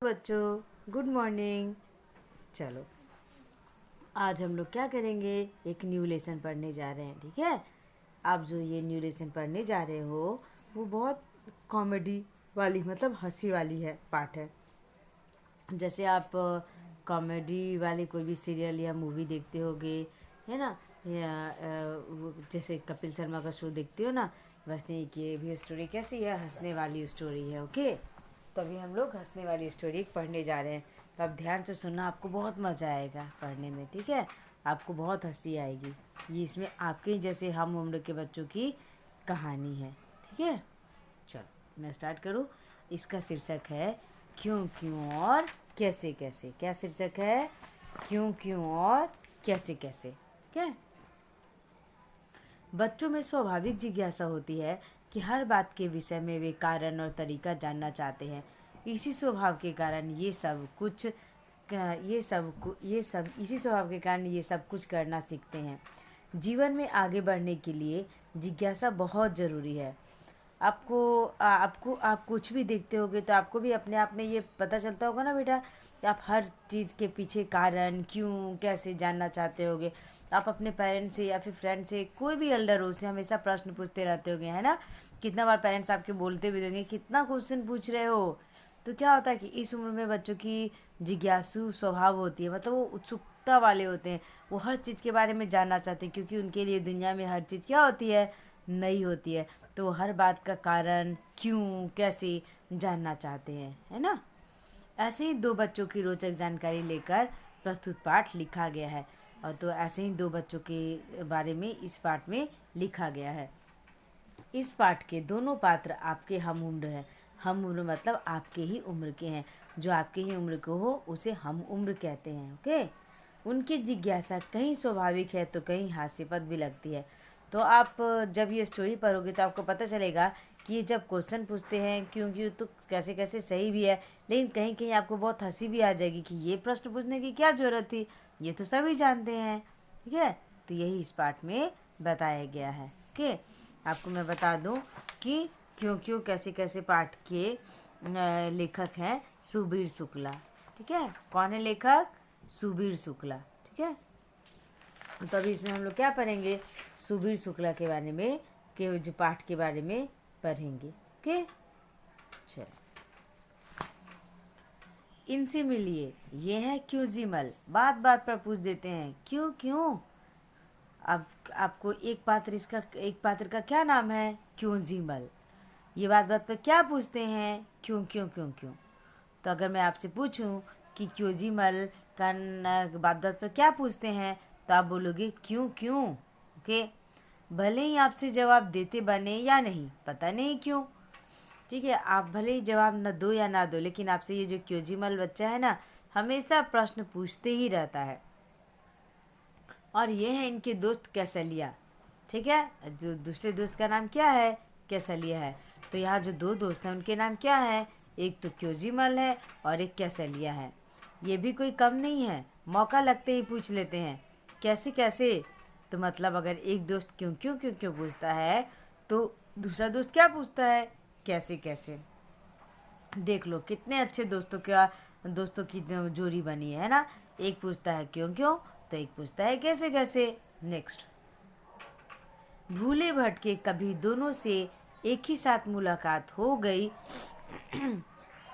बच्चों, good morning. चलो, आज हम लोग क्या करेंगे, एक न्यू लेसन पढ़ने जा रहे हैं। ठीक है, आप जो ये न्यू लेसन पढ़ने जा रहे हो वो बहुत कॉमेडी वाली, मतलब हंसी वाली है, पार्ट है। जैसे आप कॉमेडी वाले कोई भी सीरियल या मूवी देखते होगे, है ना, या जैसे कपिल शर्मा का शो देखते हो ना, वैसे ही कि ये भी स्टोरी कैसी है, हंसने वाली स्टोरी है। ओके, तो अभी हम लोग हंसने वाली स्टोरी पढ़ने जा रहे हैं, तो आप ध्यान से सुनना, आपको बहुत मज़ा आएगा पढ़ने में। ठीक है, आपको बहुत हंसी आएगी। ये इसमें आपके ही जैसे हम उम्र के बच्चों की कहानी है। ठीक है, चलो मैं स्टार्ट करूँ। इसका शीर्षक है क्यों क्यों और कैसे कैसे। क्या शीर्षक है? क्यों क्यों और कैसे कैसे। ठीक है, बच्चों में स्वाभाविक जिज्ञासा होती है कि हर बात के विषय में वे कारण और तरीका जानना चाहते हैं। इसी स्वभाव के कारण इसी स्वभाव के कारण ये सब कुछ करना सीखते हैं। जीवन में आगे बढ़ने के लिए जिज्ञासा बहुत ज़रूरी है। आप कुछ भी देखते होगे तो आपको भी अपने आप में ये पता चलता होगा ना बेटा, कि आप हर चीज़ के पीछे कारण क्यों कैसे जानना चाहते होगे। आप अपने पेरेंट्स से या फिर फ्रेंड से, कोई भी एल्डर हो, उससे हमेशा प्रश्न पूछते रहते होगे, है ना। कितना बार पेरेंट्स आपके बोलते भी होंगे, कितना क्वेश्चन पूछ रहे हो। तो क्या होता है कि इस उम्र में बच्चों की जिज्ञासु स्वभाव होती है, मतलब वो उत्सुकता वाले होते हैं। वो हर चीज़ के बारे में जानना चाहते हैं, क्योंकि उनके लिए दुनिया में हर चीज़ क्या होती है, नई होती है। तो हर बात का कारण क्यों कैसे जानना चाहते हैं, है ना। ऐसे ही दो बच्चों की रोचक जानकारी लेकर प्रस्तुत पाठ लिखा गया है। और तो ऐसे ही दो बच्चों के बारे में इस पाठ में लिखा गया है। इस पाठ के दोनों पात्र आपके हम उम्र हैं। हम उम्र मतलब आपके ही उम्र के हैं। जो आपके ही उम्र के हो उसे हम उम्र कहते हैं। ओके, उनकी जिज्ञासा कहीं स्वाभाविक है तो कहीं हास्यास्पद भी लगती है। तो आप जब ये स्टोरी पढ़ोगे तो आपको पता चलेगा कि ये जब क्वेश्चन पूछते हैं क्यों क्यों, तो कैसे कैसे सही भी है, लेकिन कहीं कहीं आपको बहुत हंसी भी आ जाएगी कि ये प्रश्न पूछने की क्या ज़रूरत थी, ये तो सभी जानते हैं। ठीक है, तो यही इस पाठ में बताया गया है। ओके, आपको मैं बता दूं कि क्यों क्यों कैसे कैसे पाठ के लेखक हैं सुबीर शुक्ला। ठीक है, कौन है लेखक? सुबीर शुक्ला। ठीक है, तो अभी इसमें हम लोग क्या पढ़ेंगे, सुबीर शुक्ला के बारे में, के जो पाठ के बारे में पढ़ेंगे। ओके, चलो इनसे मिलिए, ये है क्यूजिमल। बात बात पर पूछ देते हैं क्यों क्यों। अब आपको एक पात्र का क्या नाम है? क्यूजिमल। ये बात बात पर क्या पूछते हैं? क्यों क्यों क्यों क्यों। तो अगर मैं आपसे पूछूं कि क्योजीमल का बात बात पर क्या पूछते हैं, तो आप बोलोगे क्यों क्यों। ओके, भले ही आपसे जवाब देते बने या नहीं, पता नहीं क्यों। ठीक है, आप भले ही जवाब न दो या ना दो, लेकिन आपसे ये जो क्योजीमल बच्चा है ना, हमेशा प्रश्न पूछते ही रहता है। और ये है इनके दोस्त कैसलिया। ठीक है, जो दूसरे दोस्त का नाम क्या है? कैसलिया है। तो यहाँ जो दो दोस्त हैं उनके नाम क्या है? एक तो क्योजिमल है और एक कैसलिया है। ये भी कोई कम नहीं है, मौका लगते ही पूछ लेते हैं कैसे कैसे। तो मतलब अगर एक दोस्त क्यों क्यों क्यों क्यों पूछता है, तो दूसरा दोस्त क्या पूछता है? कैसे कैसे। देख लो कितने अच्छे दोस्तों की जोड़ी बनी है ना। एक पूछता है क्यों क्यों, तो एक पूछता है कैसे कैसे। नेक्स्ट, भूले भटके कभी दोनों से एक ही साथ मुलाकात हो गई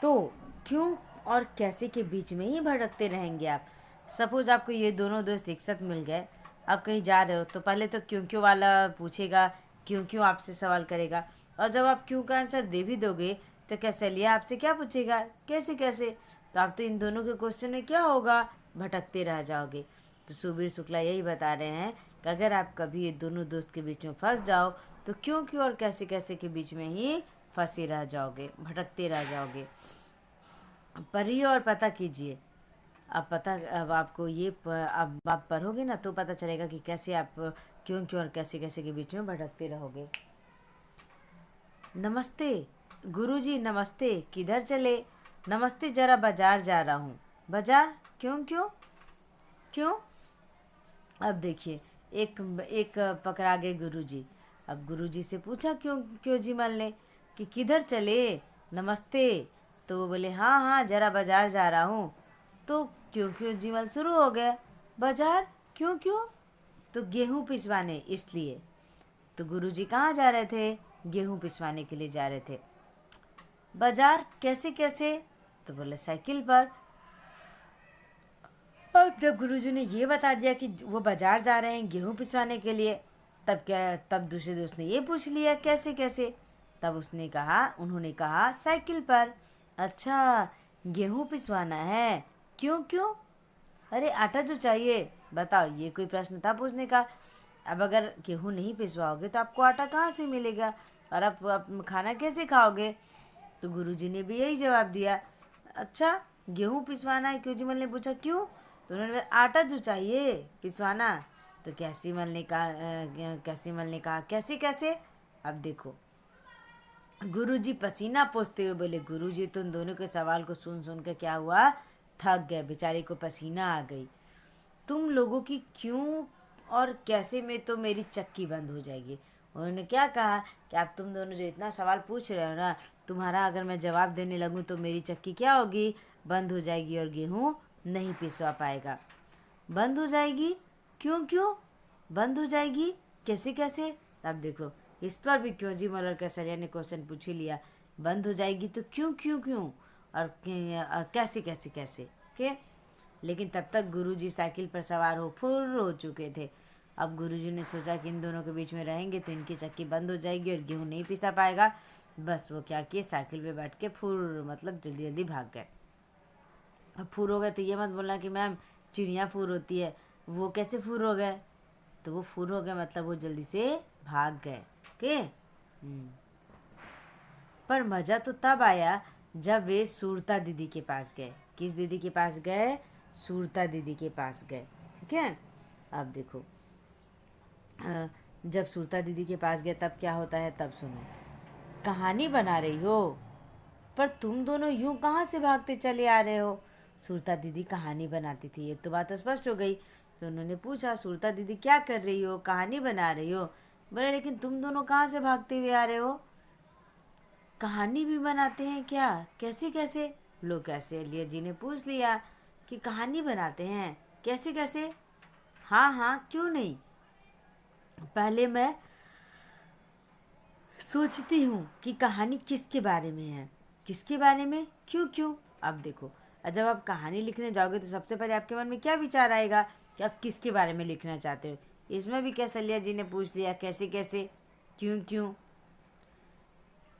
तो क्यों और कैसे के बीच में ही भटकते रहेंगे आप। सपोज आपको ये दोनों दोस्त एक साथ मिल गए, आप कहीं जा रहे हो, तो पहले तो क्यों क्यों वाला पूछेगा, क्यों क्यों आपसे सवाल करेगा। और जब आप क्यों का आंसर दे भी दोगे तो कैसलिया आपसे क्या पूछेगा? कैसे कैसे। तो आप तो इन दोनों के क्वेश्चन में क्या होगा? भटकते रह जाओगे। तो सुबीर शुक्ला यही बता रहे हैं कि अगर आप कभी ये दोनों दोस्त के बीच में फंस जाओ, तो क्यों क्यों और कैसे कैसे के बीच में ही फंसे रह जाओगे, भटकते रह जाओगे। पढ़िए और पता कीजिए। अब आपको अब आप पढ़ोगे ना तो पता चलेगा कि कैसे आप क्यों क्यों और कैसे कैसे के बीच में भटकते रहोगे। नमस्ते गुरुजी, नमस्ते, किधर चले? नमस्ते, जरा बाजार जा रहा हूँ। बाजार? क्यों क्यों क्यों। अब देखिए, एक एक पकड़ा गए गुरुजी। अब गुरुजी से पूछा क्यों क्यों जी मल ने कि किधर चले? नमस्ते, तो वो बोले हाँ हाँ ज़रा बाज़ार जा रहा हूँ। तो क्यों क्यों जीवल शुरू हो गया। बाज़ार क्यों क्यों? तो गेहूँ पिसवाने इसलिए। तो गुरुजी कहाँ जा रहे थे? गेहूँ पिसवाने के लिए जा रहे थे। बाज़ार कैसे कैसे? तो बोले साइकिल पर। अब जब गुरुजी ने ये बता दिया कि वो बाज़ार जा रहे हैं गेहूँ पिसवाने के लिए, तब दूसरे दोस्त ने ये पूछ लिया कैसे कैसे? तब उन्होंने कहा साइकिल पर। अच्छा, गेहूँ पिसवाना है, क्यों क्यों? अरे आटा जो चाहिए। बताओ, ये कोई प्रश्न था पूछने का? अब अगर गेहूँ नहीं पिसवाओगे तो आपको आटा कहाँ से मिलेगा, और आप खाना कैसे खाओगे? तो गुरुजी ने भी यही जवाब दिया। अच्छा, गेहूँ पिसवाना है, क्यों? जीमल ने पूछा क्यों? तो उन्होंने बोला आटा जो चाहिए पिसवाना। तो कैसीमल ने कहा कैसे कैसे? अब देखो, गुरुजी पसीना पोंछते हुए बोले। गुरुजी तो उन दोनों के सवाल को सुन सुन के क्या हुआ, थक गए, बेचारे को पसीना आ गई। तुम लोगों की क्यों और कैसे में तो मेरी चक्की बंद हो जाएगी। उन्होंने क्या कहा कि आप तुम दोनों जो इतना सवाल पूछ रहे हो ना, तुम्हारा अगर मैं जवाब देने लगूँ तो मेरी चक्की क्या होगी, बंद हो जाएगी और गेहूँ नहीं पिसवा पाएगा। बंद हो जाएगी? क्यों क्यों बंद हो जाएगी, कैसे कैसे? अब देखो, इस पर भी क्यों जी मलर कैसरिया ने क्वेश्चन पूछ ही लिया। बंद हो जाएगी तो क्यों क्यों क्यों, और कैसे कैसे कैसे के? लेकिन तब तक गुरुजी साइकिल पर सवार हो फुर्र हो चुके थे। अब गुरुजी ने सोचा कि इन दोनों के बीच में रहेंगे तो इनकी चक्की बंद हो जाएगी और गेहूँ नहीं पिसा पाएगा। बस वो क्या किए, साइकिल पे बैठ के फुर्र मतलब जल्दी जल्दी भाग गए। अब फुर हो गए तो ये मत बोलना कि मैम चिड़िया फुर होती है, वो कैसे फुर हो गए? तो वो फुर हो गए मतलब वो जल्दी से भाग गए। ओके। पर मज़ा तो तब आया जब वे सूरता दीदी के पास गए। किस दीदी के पास गए? सूरता दीदी के पास गए। ठीक है। अब देखो, जब सूरता दीदी के पास गए तब क्या होता है, तब सुनो। कहानी बना रही हो, पर तुम दोनों यूं कहाँ से भागते चले आ रहे हो? सूरता दीदी कहानी बनाती थी, ये तो बात स्पष्ट हो गई। तो उन्होंने पूछा सूरता दीदी क्या कर रही हो? कहानी बना रही हो। बोले लेकिन तुम दोनों कहाँ से भागते हुए आ रहे हो? कहानी भी बनाते हैं क्या? कैसे कैसे? लो, कैसे लिया जी ने पूछ लिया कि कहानी बनाते हैं, कैसे कैसे? हाँ हाँ क्यों नहीं। पहले मैं सोचती हूँ कि कहानी किसके बारे में है। किसके बारे में? क्यों क्यों? अब देखो, जब आप कहानी लिखने जाओगे तो सबसे पहले आपके मन में क्या विचार आएगा कि आप किसके बारे में लिखना चाहते हो। इसमें भी कैसलिया जी ने पूछ लिया कैसे कैसे, क्यों क्यों?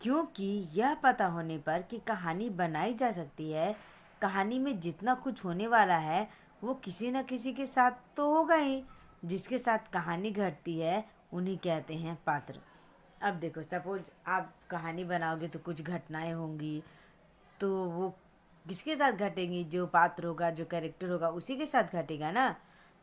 क्योंकि यह पता होने पर कि कहानी बनाई जा सकती है, कहानी में जितना कुछ होने वाला है वो किसी न किसी के साथ तो होगा ही। जिसके साथ कहानी घटती है उन्हें कहते हैं पात्र। अब देखो, सपोज आप कहानी बनाओगे तो कुछ घटनाएं होंगी, तो वो किसके साथ घटेंगी? जो पात्र होगा, जो कैरेक्टर होगा, उसी के साथ घटेगा ना।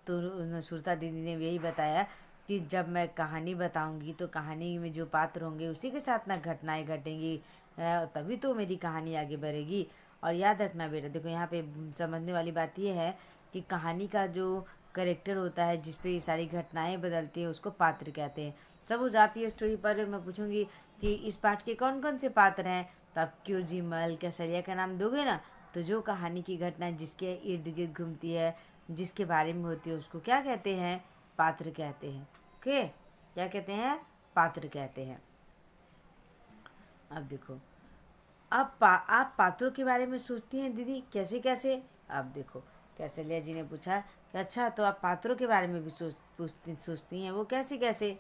तो सुरता दीदी ने यही बताया कि जब मैं कहानी बताऊंगी तो कहानी में जो पात्र होंगे उसी के साथ ना घटनाएं घटेंगी, तभी तो मेरी कहानी आगे बढ़ेगी। और याद रखना बेटा, देखो यहाँ पे समझने वाली बात ये है कि कहानी का जो करेक्टर होता है जिस पे ये सारी घटनाएं बदलती हैं उसको पात्र कहते हैं। सपोज आप ये स्टोरी पढ़ रहे हो, मैं पूछूंगी कि इस पाठ के कौन कौन से पात्र हैं, तो आप क्यों जी मल कैसरिया का नाम दोगे ना। तो जो कहानी की घटना जिसके इर्द गिर्द घूमती है, जिसके बारे में होती है, उसको क्या कहते हैं? पात्र कहते हैं। ओके, क्या कहते हैं? पात्र कहते हैं। अब देखो, आप पात्रों के बारे में सोचती हैं दीदी, कैसे कैसे? अब देखो, कैसलिया जी ने पूछा कि अच्छा, तो आप पात्रों के बारे में भी सोचती हैं, वो कैसे कैसे?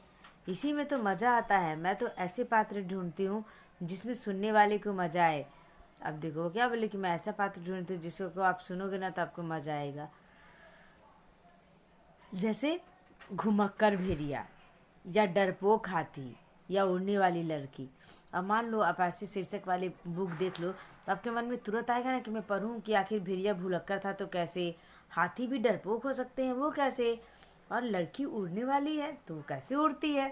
इसी में तो मज़ा आता है, मैं तो ऐसे पात्र ढूंढती हूँ जिसमें सुनने वाले को मज़ा आए। अब देखो, वो क्या बोले कि मैं ऐसा पात्र ढूंढती हूँ जिसको आप सुनोगे ना तो आपको मज़ा आएगा। जैसे घुमक्कर भेड़िया, या डरपोक हाथी, या उड़ने वाली लड़की। अब मान लो आप ऐसे शीर्षक वाले बुक देख लो तो आपके मन में तुरंत आएगा ना कि मैं पढ़ूं कि आखिर भेड़िया भुलक्कर था तो कैसे, हाथी भी डरपोक हो सकते हैं वो कैसे, और लड़की उड़ने वाली है तो वो कैसे उड़ती है।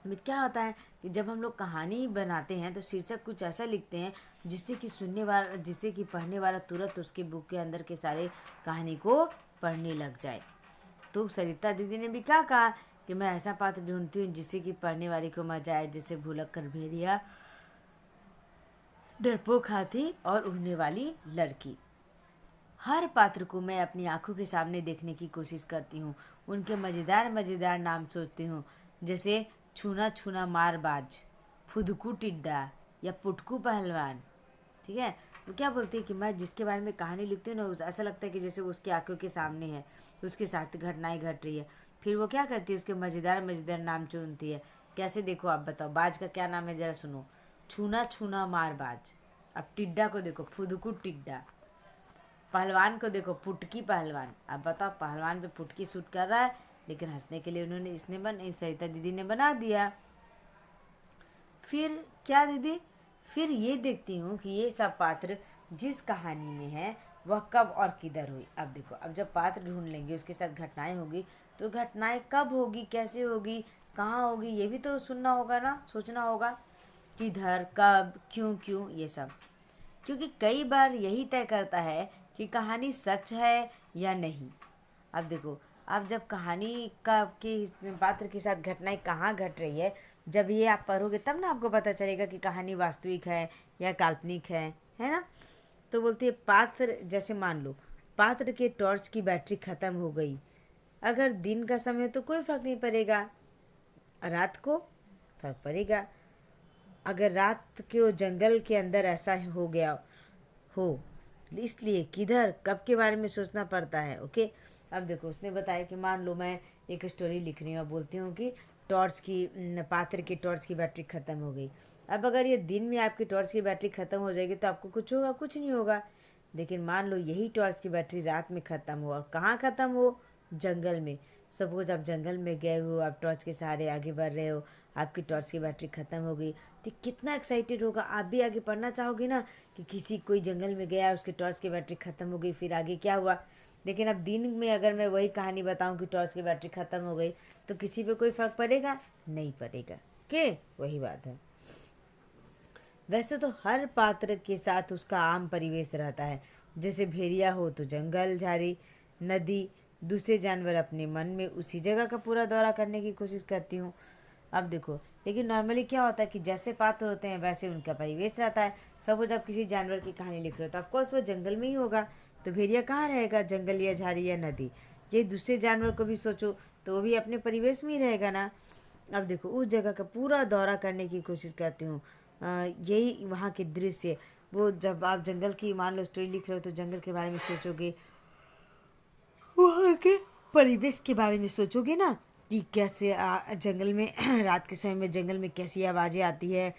क्या होता है कि जब हम लोग कहानी बनाते हैं तो शीर्षक कुछ ऐसा लिखते हैं जिससे कि पढ़ने वाला तुरंत उसके बुक के अंदर के सारे कहानी को पढ़ने लग जाए। तो सरिता दीदी ने भी क्या कहा कि मैं ऐसा पात्र ढूंढती हूँ जिससे कि पढ़ने वाले को मजा आए, जैसे भुलक्कर भेड़िया, डरपोक हाथी और उड़ने वाली लड़की। हर पात्र को मैं अपनी आंखों के सामने देखने की कोशिश करती हूँ। उनके मज़ेदार मज़ेदार नाम सोचती हूँ, जैसे छूना छूना मारबाज, फुदकू टिड्डा या पुटकू पहलवान। ठीक है। वो क्या बोलती है कि मैं जिसके बारे में कहानी लिखती हूँ ना, ऐसा लगता है कि जैसे वो उसकी आंखों के सामने है, उसके साथ घटनाएं घट रही है। फिर वो क्या करती है, उसके मज़ेदार मज़ेदार नाम चुनती है। कैसे, देखो आप बताओ, बाज का क्या नाम है ज़रा सुनो। छूना छूना मारबाज। अब टिड्डा को देखो, फुदकू टिड्डा। पहलवान को देखो, पुटकी पहलवान। अब बताओ, पहलवान पे पुटकी सूट कर रहा है, लेकिन हंसने के लिए उन्होंने सरिता दीदी ने बना दिया। फिर क्या दीदी, फिर ये देखती हूँ कि ये सब पात्र जिस कहानी में है वह कब और किधर हुई। अब देखो, अब जब पात्र ढूंढ लेंगे, उसके साथ घटनाएं होगी, तो घटनाएं कब होगी, कैसे होगी, कहाँ होगी, ये भी तो सुनना होगा ना, सोचना होगा। किधर, कब, क्यों क्यों, ये सब। क्योंकि कई बार यही तय करता है कि कहानी सच है या नहीं। अब देखो, आप जब कहानी का के पात्र के साथ घटनाएं कहाँ घट रही है, जब ये आप पढ़ोगे तब ना आपको पता चलेगा कि कहानी वास्तविक है या काल्पनिक है ना। तो बोलती है पात्र, जैसे मान लो पात्र के टॉर्च की बैटरी ख़त्म हो गई। अगर दिन का समय तो कोई फर्क नहीं पड़ेगा, रात को फर्क पड़ेगा। अगर रात के वो जंगल के अंदर ऐसा हो गया हो, इसलिए किधर कब के बारे में सोचना पड़ता है। ओके। अब देखो, उसने बताया कि मान लो मैं एक स्टोरी लिख रही हूँ और बोलती हूँ कि पात्र की टॉर्च की बैटरी ख़त्म हो गई। अब अगर ये दिन में आपकी टॉर्च की बैटरी ख़त्म हो जाएगी तो आपको कुछ होगा, कुछ नहीं होगा। लेकिन मान लो यही टॉर्च की बैटरी रात में ख़त्म हो, और कहाँ ख़त्म हो, जंगल में। सपोज आप जंगल में गए हो, आप टॉर्च के सहारे आगे बढ़ रहे हो, आपकी टॉर्च की बैटरी ख़त्म हो गई, तो कितना एक्साइटेड होगा, आप भी आगे पढ़ना चाहोगे ना कि किसी कोई जंगल में गया, उसके टॉर्च की बैटरी ख़त्म हो गई, फिर आगे क्या हुआ। लेकिन अब दिन में अगर मैं वही कहानी बताऊं कि टॉर्च की बैटरी ख़त्म हो गई, तो किसी पे कोई फ़र्क पड़ेगा, नहीं पड़ेगा। के वही बात है। वैसे तो हर पात्र के साथ उसका आम परिवेश रहता है। जैसे भेड़िया हो तो जंगल झाड़ी, नदी, दूसरे जानवर अपने मन में उसी जगह का पूरा दौरा करने की कोशिश करती हूँ। अब देखो, लेकिन नॉर्मली क्या होता है कि जैसे पात्र होते हैं वैसे उनका परिवेश रहता है। सपोज आप किसी जानवर की कहानी लिख रहे हो तो ऑफकोर्स वो जंगल में ही होगा। तो भेड़िया कहाँ रहेगा, जंगल या झाड़ी या नदी। ये दूसरे जानवर को भी सोचो तो वो भी अपने परिवेश में ही रहेगा ना। अब देखो, उस जगह का पूरा दौरा करने की कोशिश करती हूँ। यही वहाँ के दृश्य, वो जब आप जंगल की मान लो स्टोरी लिख रहे हो तो जंगल के बारे में सोचोगे, वहाँ के परिवेश के बारे में सोचोगे ना कि कैसे जंगल में रात के समय में जंगल में कैसी आवाज़ें आती है,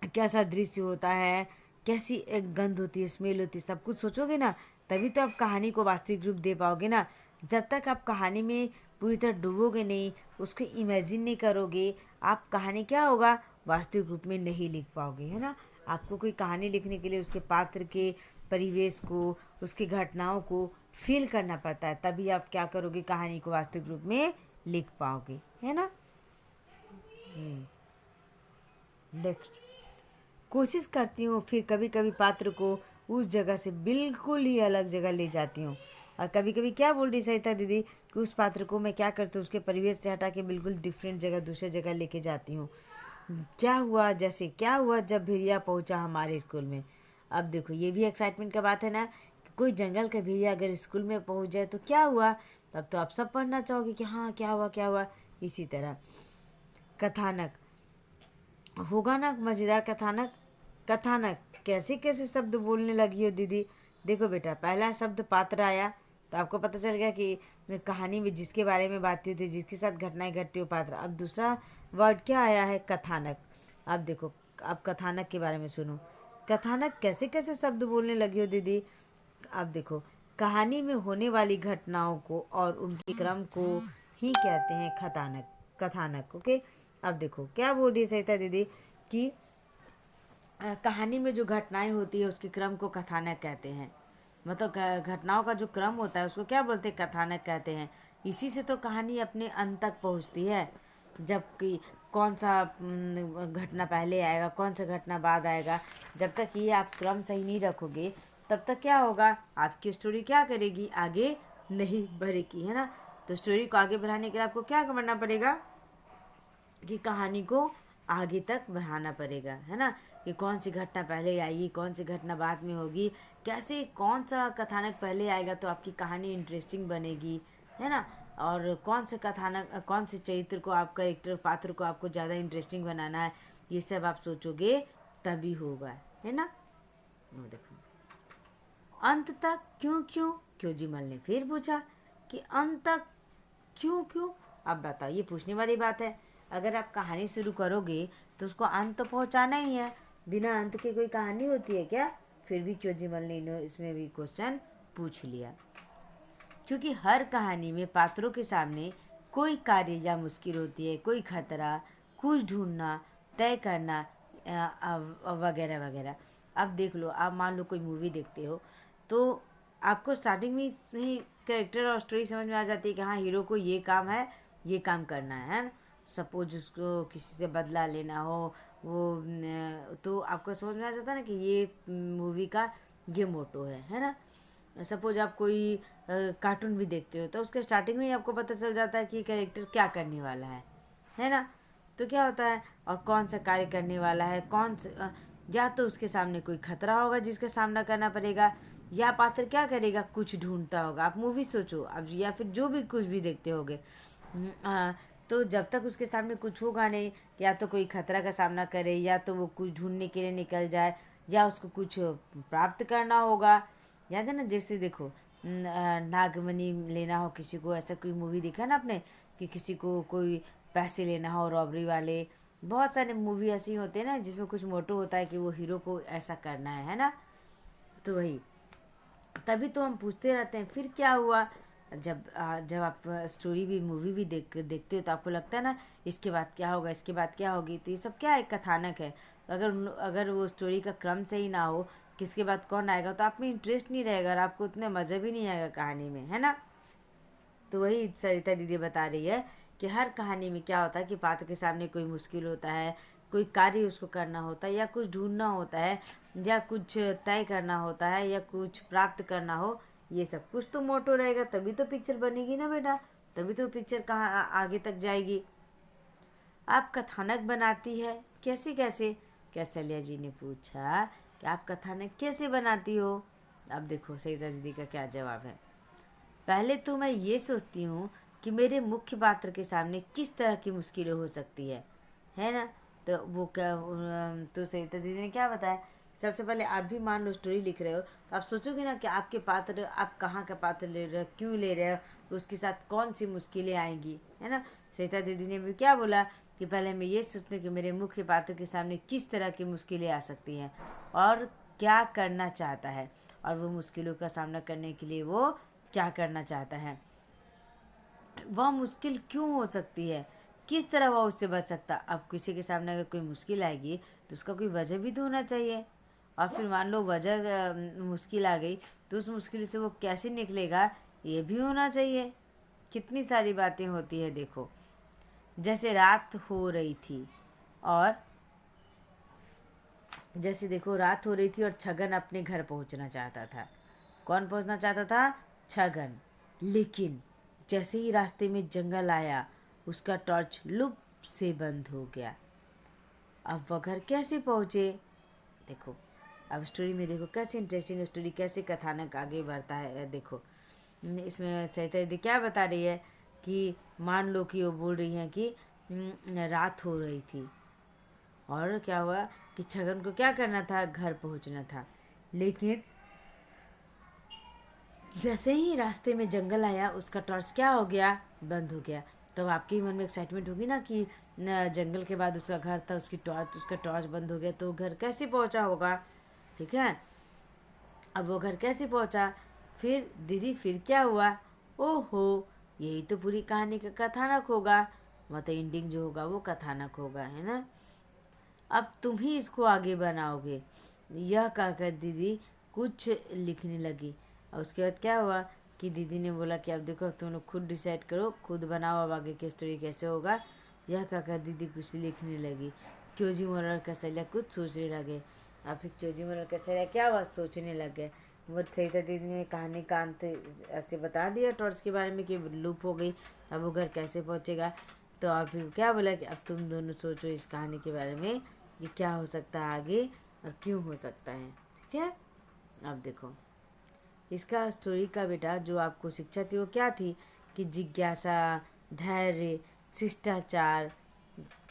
कैसा दृश्य होता है, कैसी एक गंध होती है, स्मेल होती है, सब कुछ सोचोगे ना, तभी तो आप कहानी को वास्तविक रूप दे पाओगे ना। जब तक आप कहानी में पूरी तरह डूबोगे नहीं, उसको इमेजिन नहीं करोगे, आप कहानी क्या होगा, वास्तविक रूप में नहीं लिख पाओगे, है ना। आपको कोई कहानी लिखने के लिए उसके पात्र के परिवेश को, उसकी घटनाओं को फील करना पड़ता है, तभी आप क्या करोगे, कहानी को वास्तविक रूप में लिख पाओगे, है ना। नेक्स्ट, कोशिश करती हूँ फिर कभी कभी पात्र को उस जगह से बिल्कुल ही अलग जगह ले जाती हूँ। और कभी कभी क्या बोल रही सरिता दीदी कि उस पात्र को मैं क्या करती हूँ, उसके परिवेश से हटा के बिल्कुल डिफरेंट जगह, दूसरे जगह लेके जाती हूँ। क्या हुआ, जैसे क्या हुआ जब भेड़िया पहुँचा हमारे स्कूल में। अब देखो, ये भी एक्साइटमेंट का बात है ना कि कोई जंगल का भेड़िया अगर स्कूल में पहुँच जाए तो क्या हुआ, तब तो आप सब पढ़ना चाहोगे कि हाँ क्या हुआ क्या हुआ। इसी तरह कथानक होगा ना, मज़ेदार कथानक। कथानक, कैसे कैसे शब्द बोलने लगी हो दीदी। देखो बेटा, पहला शब्द पात्र आया तो आपको पता चल गया कि कहानी में जिसके बारे में बात हुई थी, जिसके साथ घटनाएं घटती हो, पात्र। अब दूसरा वर्ड क्या आया है, कथानक। अब देखो, अब कथानक के बारे में सुनो। कथानक, कैसे कैसे शब्द बोलने लगी हो दीदी। अब देखो, कहानी में होने वाली घटनाओं को और उनके क्रम को ही कहते हैं कथानक, कथानक। ओके। अब देखो क्या बोल रही है सरिता दीदी कि कहानी में जो घटनाएं होती है उसके क्रम को कथानक कहते हैं। मतलब घटनाओं का जो क्रम होता है उसको क्या बोलते हैं, कथानक कहते हैं। इसी से तो कहानी अपने अंत तक पहुंचती है। जबकि कौन सा घटना पहले आएगा, कौन सा घटना बाद आएगा, जब तक ये आप क्रम सही नहीं रखोगे तब तक क्या होगा, आपकी स्टोरी क्या करेगी, आगे नहीं बढ़ेगी, है ना। तो स्टोरी को आगे बढ़ाने के लिए आपको क्या करना पड़ेगा कि कहानी को आगे तक बढ़ाना पड़ेगा, है ना, कि कौन सी घटना पहले आएगी, कौन सी घटना बाद में होगी, कैसे कौन सा कथानक पहले आएगा तो आपकी कहानी इंटरेस्टिंग बनेगी, है ना, और कौन से कथानक, कौन से चरित्र को, आप कैरेक्टर पात्र को आपको ज़्यादा इंटरेस्टिंग बनाना है, ये सब आप सोचोगे तभी होगा, है ना। वो देखो, अंत तक क्यों क्यों, क्योंजीमल ने फिर पूछा कि अंत तक क्यों क्यों। अब बताओ, ये पूछने वाली बात है। अगर आप कहानी शुरू करोगे तो उसको अंत तो पहुंचाना ही है, बिना अंत के कोई कहानी होती है क्या। फिर भी क्योंजीमल ने इसमें भी क्वेश्चन पूछ लिया, क्योंकि हर कहानी में पात्रों के सामने कोई कार्य या मुश्किल होती है, कोई खतरा, कुछ ढूंढना, तय करना, वगैरह वगैरह। अब देख लो, आप मान लो कोई मूवी देखते हो तो आपको स्टार्टिंग में ही कैरेक्टर और स्टोरी समझ में आ जाती है कि हाँ, हीरो को ये काम है, ये काम करना है ना। सपोज उसको किसी से बदला लेना हो, वो तो आपको समझ में आ जाता है ना कि ये मूवी का ये मोटो है ना। सपोज आप कोई कार्टून भी देखते हो तो उसके स्टार्टिंग में ही आपको पता चल जाता है कि कैरेक्टर क्या करने वाला है ना। तो क्या होता है, और कौन सा कार्य करने वाला है, या तो उसके सामने कोई खतरा होगा जिसका सामना करना पड़ेगा, या पात्र क्या करेगा, कुछ ढूंढता होगा। आप मूवी सोचो अब, या फिर जो भी कुछ भी देखते होगे, तो जब तक उसके सामने कुछ होगा नहीं, या तो कोई खतरा का सामना करे, या तो वो कुछ ढूंढने के लिए निकल जाए, या उसको कुछ प्राप्त करना होगा। याद है ना, जैसे देखो नागमणि लेना हो किसी को, ऐसा कोई मूवी देखा ना आपने, कि किसी को कोई पैसे लेना हो, रॉबरी वाले, बहुत सारे मूवी ऐसे ही होते हैं ना जिसमें कुछ मोटो होता है कि वो हीरो को ऐसा करना है ना। तो वही, तभी तो हम पूछते रहते हैं फिर क्या हुआ। जब आप स्टोरी भी, मूवी भी देखते हो तो आपको लगता है ना इसके बाद क्या होगा, इसके बाद क्या होगी। तो ये सब क्या है, कथानक है। तो अगर वो स्टोरी का क्रम सही ना हो, किसके बाद कौन आएगा, तो आप में इंटरेस्ट नहीं रहेगा और आपको उतना मज़ा भी नहीं आएगा कहानी में, है ना। तो वही सरिता दीदी बता रही है कि हर कहानी में क्या होता है कि पात्र के सामने कोई मुश्किल होता है, कोई कार्य उसको करना होता है, या कुछ ढूंढना होता है, या कुछ तय करना होता है, या कुछ प्राप्त करना हो। ये सब कुछ तो मोटो रहेगा, तभी तो पिक्चर बनेगी ना बेटा, तभी तो पिक्चर कहाँ आगे तक जाएगी। आप कथानक बनाती है कैसे कैसे, कैसलिया जी ने पूछा कि आप कथानक कैसे बनाती हो। अब देखो सरिता दीदी का क्या जवाब है। पहले तो मैं ये सोचती हूँ कि मेरे मुख्य पात्र के सामने किस तरह की मुश्किलें हो सकती है ना। तो वो क्या, तो सरिता दीदी ने क्या बताया, सबसे पहले आप भी मान लो स्टोरी लिख रहे हो तो आप सोचोगे ना कि आपके पात्र, आप कहाँ का पात्र ले रहे हो, क्यों ले रहे हो, उसके साथ कौन सी मुश्किलें आएंगी, है ना। सरिता दीदी ने भी क्या बोला कि पहले मैं ये सोचती हूँ कि मेरे मुख्य पात्र के सामने किस तरह की मुश्किलें आ सकती हैं और क्या करना चाहता है, और वो मुश्किलों का सामना करने के लिए वो क्या करना चाहता है, वह मुश्किल क्यों हो सकती है, किस तरह वह उससे बच सकता। अब किसी के सामने अगर कोई मुश्किल आएगी तो उसका कोई वजह भी तो होना चाहिए, और फिर मान लो वजह मुश्किल आ गई तो उस मुश्किल से वो कैसे निकलेगा ये भी होना चाहिए। कितनी सारी बातें होती है देखो। जैसे रात हो रही थी, और जैसे देखो रात हो रही थी और छगन अपने घर पहुंचना चाहता था। कौन पहुंचना चाहता था, छगन। लेकिन जैसे ही रास्ते में जंगल आया उसका टॉर्च लुप से बंद हो गया। अब वह घर कैसे पहुँचे, देखो अब स्टोरी में देखो कैसे इंटरेस्टिंग स्टोरी, कैसे कथानक आगे बढ़ता है। देखो इसमें सरिता दीदी क्या बता रही है कि मान लो कि वो बोल रही हैं कि रात हो रही थी, और क्या हुआ कि छगन को क्या करना था, घर पहुंचना था। लेकिन जैसे ही रास्ते में जंगल आया उसका टॉर्च क्या हो गया, बंद हो गया। तो आपके मन में एक्साइटमेंट होगी ना कि जंगल के बाद उसका घर था, उसका टॉर्च बंद हो गया तो घर कैसे पहुंचा होगा, ठीक है। अब वो घर कैसे पहुंचा, फिर दीदी फिर क्या हुआ, ओहो यही तो पूरी कहानी का कथानक होगा, मतलब एंडिंग जो होगा वो कथानक होगा, है ना। अब तुम ही इसको आगे बनाओगे, यह कहकर दीदी कुछ लिखने लगी। और उसके बाद क्या हुआ कि दीदी ने बोला कि अब देखो अब तुम लोग खुद डिसाइड करो, खुद बनाओ अब आगे की स्टोरी कैसे होगा। यह कहकर दीदी कुछ लिखने लगी। क्योंजीमल और कैसलिया कुछ सोचने लगे। अब फिर क्योंजीमल और कैसलिया क्या हुआ, सोचने लग गए। वो सरिता दीदी ने कहानी का अंत ऐसे बता दिया टॉर्च के बारे में कि लूप हो गई, अब वो घर कैसे पहुँचेगा। तो और फिर क्या बोला कि अब तुम दोनों सोचो इस कहानी के बारे में कि क्या हो सकता है आगे और क्यों हो सकता है। ठीक है, अब देखो इसका स्टोरी का बेटा जो आपको शिक्षा थी वो क्या थी कि जिज्ञासा, धैर्य, शिष्टाचार,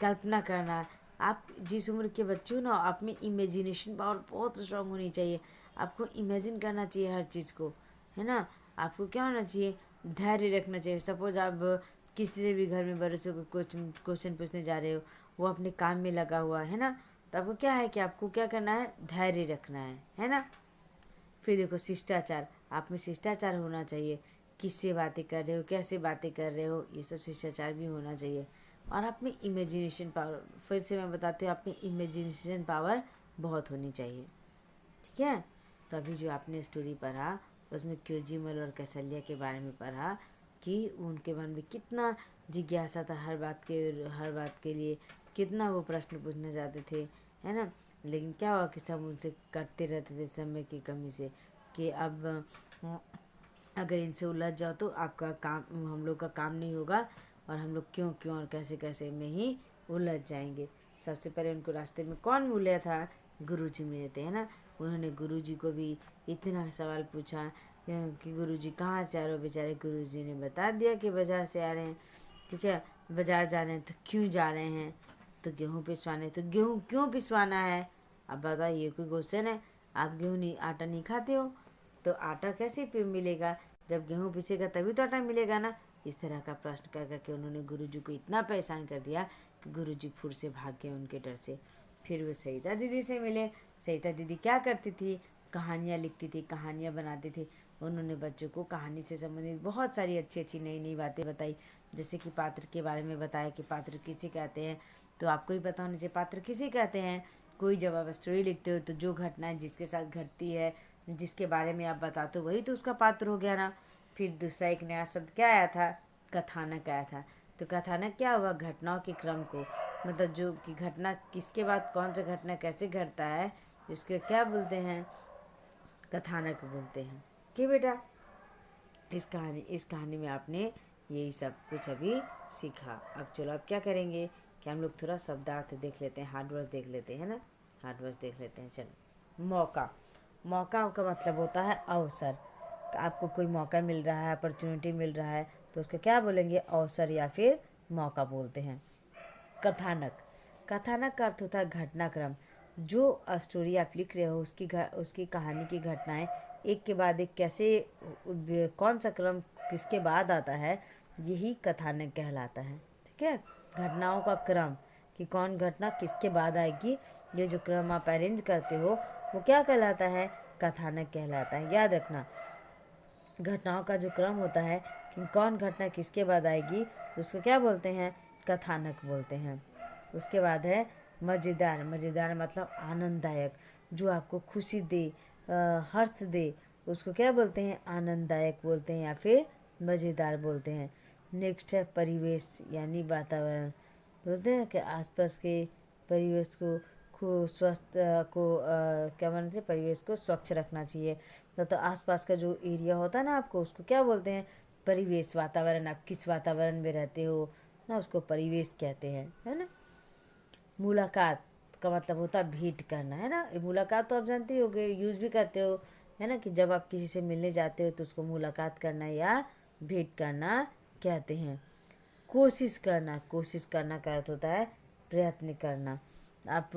कल्पना करना। आप जिस उम्र के बच्चे हो ना, आप में इमेजिनेशन पावर बहुत स्ट्रांग होनी चाहिए। आपको इमेजिन करना चाहिए हर चीज़ को, है ना। आपको क्या होना चाहिए, धैर्य रखना चाहिए। सपोज आप किसी से भी घर में बड़े से कुछ क्वेश्चन पूछने जा रहे हो, वो अपने काम में लगा हुआ है ना, तो आपको क्या है कि आपको क्या करना है, धैर्य रखना है ना। फिर देखो शिष्टाचार, आप में शिष्टाचार होना चाहिए। किससे बातें कर रहे हो, कैसे बातें कर रहे हो, ये सब शिष्टाचार भी होना चाहिए। और आप में इमेजिनेशन पावर, फिर से मैं बताती हूँ, आप में इमेजिनेशन पावर बहुत होनी चाहिए। ठीक है, तो अभी जो आपने स्टोरी पढ़ा उसमें क्योजिमल और कौशल्या के बारे में पढ़ा कि उनके मन में कितना जिज्ञासा था हर बात के लिए, कितना वो प्रश्न पूछना चाहते थे, है ना। लेकिन क्या हुआ कि सब उनसे करते रहते थे समय की कमी से, कि अब अगर इनसे उलझ जाओ तो आपका काम, हम लोग का काम नहीं होगा और हम लोग क्यों क्यों और कैसे कैसे में ही उलझ जाएंगे। सबसे पहले उनको रास्ते में कौन मिला था, गुरुजी मिले थे, है ना। उन्होंने गुरुजी को भी इतना सवाल पूछा कि गुरुजी कहाँ से आ रहे हो। बेचारे गुरुजी ने बता दिया कि बाज़ार से आ रहे हैं। ठीक है, बाज़ार जा रहे हैं तो क्यों जा रहे हैं, तो गेहूँ पिसवाने। तो गेहूँ क्यों पिसवाना है, अब बताइए, ये कोई क्वेश्चन है। आप गेहूँ नहीं, आटा नहीं खाते हो, तो आटा कैसे मिलेगा, जब गेहूँ पिसेगा तभी तो आटा मिलेगा ना। इस तरह का प्रश्न कर करके उन्होंने गुरुजी को इतना परेशान कर दिया कि गुरुजी फुर से भाग गए उनके डर से। फिर वो सरिता दीदी से मिले। सरिता दीदी क्या करती थी, कहानियाँ लिखती थी, कहानियाँ बनाती थी। उन्होंने बच्चों को कहानी से संबंधित बहुत सारी अच्छी अच्छी नई नई बातें बताई। जैसे कि पात्र के बारे में बताया कि पात्र किसे कहते हैं, तो आपको ही पता होना चाहिए पात्र किसे कहते हैं। कोई जब आप स्टोरी लिखते हो तो जो घटनाएं जिसके साथ घटती है, जिसके बारे में आप बताते हो, वही तो उसका पात्र हो गया ना। फिर दूसरा एक नया शब्द क्या आया था, कथानक आया था। तो कथानक क्या हुआ, घटनाओं के क्रम को, मतलब जो कि घटना किसके बाद कौन सा घटना कैसे घटता है, इसके क्या बोलते हैं, कथानक बोलते हैं। कि बेटा इस कहानी में आपने यही सब कुछ अभी सीखा। अब चलो अब क्या करेंगे कि हम लोग थोड़ा शब्दार्थ देख लेते हैं, हार्ड वर्ड्स देख लेते हैं ना, हार्ड वर्ड्स देख लेते हैं। चलो, मौका। मौका का मतलब होता है अवसर। आपको कोई मौका मिल रहा है, अपॉर्चुनिटी मिल रहा है, तो उसको क्या बोलेंगे, अवसर या फिर मौका बोलते हैं। कथानक, कथानक का अर्थ होता है घटनाक्रम। जो स्टोरी आप लिख रहे हो उसकी कहानी की घटनाएं एक के बाद एक कैसे, कौन सा क्रम किसके बाद आता है, यही कथानक कहलाता है। ठीक है, घटनाओं का क्रम कि कौन घटना किसके बाद आएगी, ये जो क्रम आप अरेंज करते हो वो क्या कहलाता है, कथानक कहलाता है। याद रखना, घटनाओं का जो क्रम होता है कि कौन घटना किसके बाद आएगी, उसको क्या बोलते हैं, कथानक बोलते हैं। उसके बाद है मज़ेदार। मज़ेदार मतलब आनंददायक, जो आपको खुशी दे, हर्ष दे, उसको क्या बोलते हैं, आनंददायक बोलते हैं या फिर मज़ेदार बोलते हैं। नेक्स्ट है परिवेश यानी वातावरण। बोलते हैं कि आसपास के परिवेश को स्वस्थ क्या बोलते हैं, परिवेश को स्वच्छ रखना चाहिए। तो आसपास का जो एरिया होता है ना आपको, उसको क्या बोलते हैं, परिवेश, वातावरण। आप किस वातावरण में रहते हो ना, उसको परिवेश कहते हैं, है ना। मुलाकात का मतलब होता है भेंट करना, है ना। मुलाकात तो आप जानते ही होगे, यूज़ भी करते हो, है ना, कि जब आप किसी से मिलने जाते हो तो उसको मुलाकात करना या भेंट करना कहते हैं। कोशिश करना, कोशिश करना का अर्थ होता है प्रयत्न करना। आप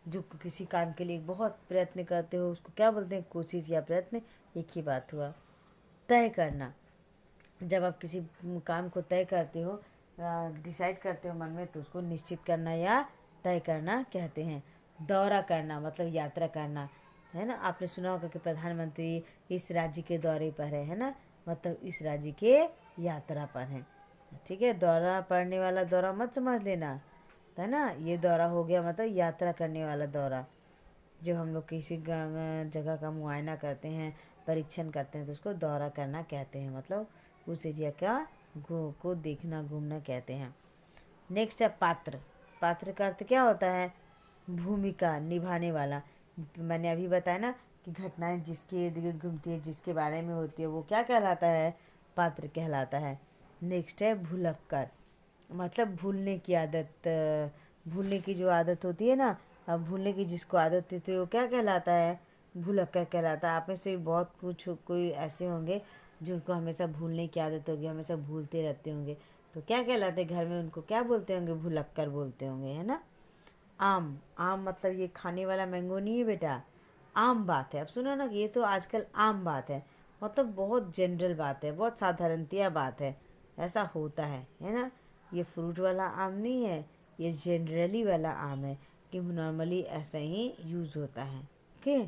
जो किसी काम के लिए बहुत प्रयत्न करते हो उसको क्या बोलते हैं, कोशिश या प्रयत्न, एक ही बात हुआ। तय करना, जब आप किसी काम को तय करते हो, डिसाइड करते हो मन में, तो उसको निश्चित करना या तय करना कहते हैं। दौरा करना मतलब यात्रा करना, है ना। आपने सुना होगा कि प्रधानमंत्री इस राज्य के दौरे पर है ना, मतलब इस राज्य के यात्रा पर हैं। ठीक है, दौरा पड़ने वाला दौरा मत समझ लेना, है ना। ये दौरा हो गया मतलब यात्रा करने वाला दौरा। जो हम लोग किसी जगह का मुआयना करते हैं, परीक्षण करते हैं, तो उसको दौरा करना कहते हैं, मतलब उस एरिया का को देखना, घूमना कहते हैं। नेक्स्ट है पात्र। पात्र का अर्थ क्या होता है, भूमिका निभाने वाला। मैंने अभी बताया ना कि घटनाएं जिसके इर्द गिर्द घूमती है, जिसके बारे में होती है, वो क्या कहलाता है, पात्र कहलाता है। नेक्स्ट है भुलक्कर। मतलब भूलने की आदत, भूलने की जो आदत होती है ना, अब भूलने की जिसको आदत होती है वो क्या कहलाता है? भुलक्कर कहलाता है। आप में से बहुत कुछ कोई ऐसे होंगे जिनको हमेशा भूलने की आदत होगी, हमेशा भूलते रहते होंगे, तो क्या कहलाते हैं घर में? उनको क्या बोलते होंगे? भुलक्कर बोलते होंगे, है ना। आम, आम मतलब ये खाने वाला मैंगो नहीं है बेटा, आम बात है। अब सुनो ना कि ये तो आजकल आम बात है, मतलब बहुत जनरल बात है, बहुत साधारणतया बात है, ऐसा होता है ना। ये फ्रूट वाला आम नहीं है, ये जनरली वाला आम है कि नॉर्मली ऐसा ही यूज़ होता है। ओके।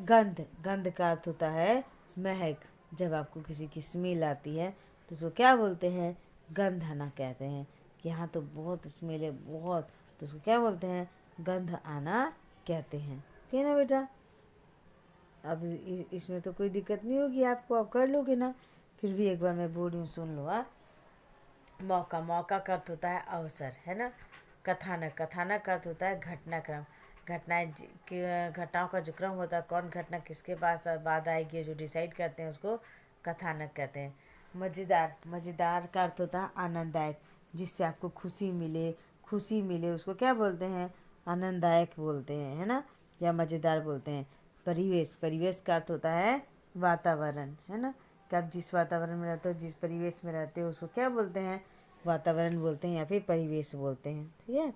गंध, गंध का अर्थ होता है महक। जब आपको किसी की स्मेल आती है तो उसको क्या बोलते हैं? गंध आना कहते हैं कि हाँ तो बहुत स्मेल है बहुत, तो उसको क्या बोलते हैं? गंध आना कहते हैं। ओके ना बेटा। अब इसमें तो कोई दिक्कत नहीं होगी आपको, आप कर लोगे ना। फिर भी एक बार मैं बोल रही हूँ, सुन लो। मौका, मौका का अर्थ होता है अवसर, है ना। कथानक, कथानक का अर्थ होता है घटनाक्रम। घटनाओं का जो क्रम होता है, कौन घटना किसके पास बाद आएगी, जो डिसाइड करते हैं उसको कथानक कहते हैं। मज़ेदार, मज़ेदार का अर्थ होता है आनंददायक, जिससे आपको खुशी मिले, खुशी मिले उसको क्या बोलते हैं? आनंददायक बोलते हैं, है ना, या मज़ेदार बोलते हैं। परिवेश, परिवेश का अर्थ होता है वातावरण, है ना, कि आप जिस वातावरण में रहते हो, जिस परिवेश में रहते हो उसको क्या बोलते हैं? वातावरण बोलते हैं या फिर परिवेश बोलते हैं। ठीक है।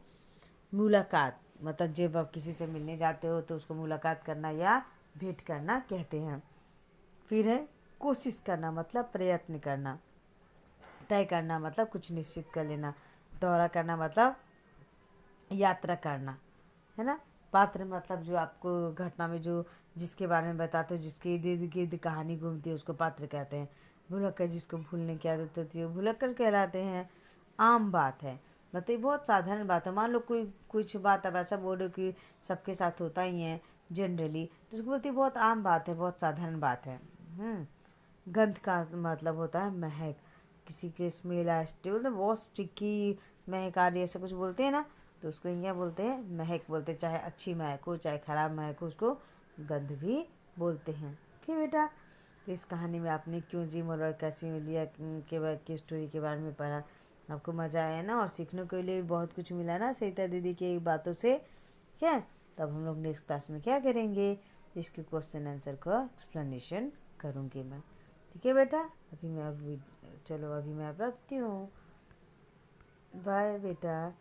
मुलाकात, मतलब जब आप किसी से मिलने जाते हो तो उसको मुलाकात करना या भेंट करना कहते हैं। फिर है कोशिश करना, मतलब प्रयत्न करना। तय करना मतलब कुछ निश्चित कर लेना। दौरा करना मतलब यात्रा करना, है ना। पात्र मतलब जो आपको घटना में जो जिसके बारे में बताते हो, जिसके इर्द गिर्द कहानी घूमती है उसको पात्र कहते हैं। भुलक्कर, जिसको भूलने की आदत होती है वो भुलक्कर कहलाते हैं। आम बात है, मतलब ये बहुत साधारण बात है। मान लो कोई कुछ बात अब ऐसा बोलो कि सबके साथ होता ही है जनरली, तो उसको बोलते हैं बहुत आम बात है, बहुत साधारण बात है। गंध का मतलब होता है महक, किसी के स्मेल आस्टे मतलब बहुत स्टिकी महक आ रही है, ऐसा कुछ बोलते हैं ना, तो उसको क्या बोलते हैं? महक बोलते हैं। चाहे अच्छी महक हो चाहे ख़राब महक हो, उसको गंध भी बोलते हैं। ठीक बेटा। तो इस कहानी में आपने क्यों जी मोरल कैसी मिली है की स्टोरी के बारे में पढ़ा, आपको मज़ा आया ना, और सीखने के लिए भी बहुत कुछ मिला ना सरिता दीदी की बातों से। क्या, तब हम लोग नेक्स्ट क्लास में क्या करेंगे? इसके क्वेश्चन आंसर का एक्सप्लेनेशन करूँगी मैं। ठीक है बेटा। चलो अभी मैं अब रखती हूँ। बाय बेटा।